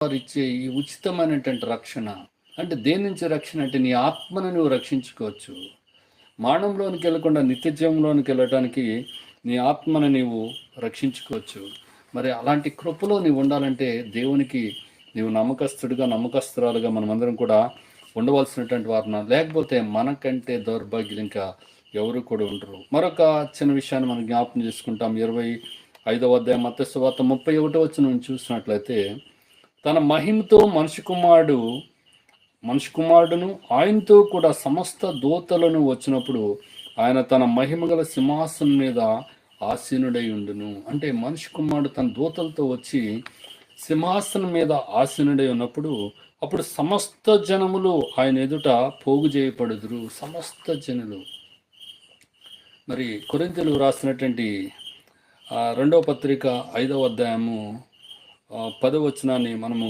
వారు ఇచ్చే ఈ ఉచితమైనటువంటి రక్షణ అంటే దేని నుంచి రక్షణ అంటే నీ ఆత్మను నువ్వు రక్షించుకోవచ్చు. మరణంలోనికి వెళ్ళకుండా నిత్యజీవంలోనికి వెళ్ళటానికి నీ ఆత్మను నీవు రక్షించుకోవచ్చు. మరి అలాంటి కృపలో నీవు ఉండాలంటే దేవునికి నీవు నమ్మకస్తుడిగా నమ్మకస్తురాలుగా మనమందరం కూడా ఉండవలసినటువంటి వారున, లేకపోతే మనకంటే దౌర్భాగ్యులు ఇంకా ఎవరు కూడా ఉండరు. మరొక చిన్న విషయాన్ని మనం జ్ఞాపకం చేసుకుంటాం. 25వ అధ్యాయం మత్తయి సువార్త 31 చూసినట్లయితే, తన మహిమతో మనిషి కుమారుడును ఆయనతో కూడా సమస్త దూతలను వచ్చినప్పుడు ఆయన తన మహిమగల సింహాసనం మీద ఆసీనుడై ఉండును. అంటే మనిషి కుమారుడు తన దూతలతో వచ్చి సింహాసనం మీద ఆసీనుడై ఉన్నప్పుడు అప్పుడు సమస్త జనములు ఆయన ఎదుట పోగు చేయబడుదురు. సమస్త జనులు. మరి కొరింథీయులకు రాసినటువంటి 2వ పత్రిక 5వ అధ్యాయము 10వ వచనాన్ని మనము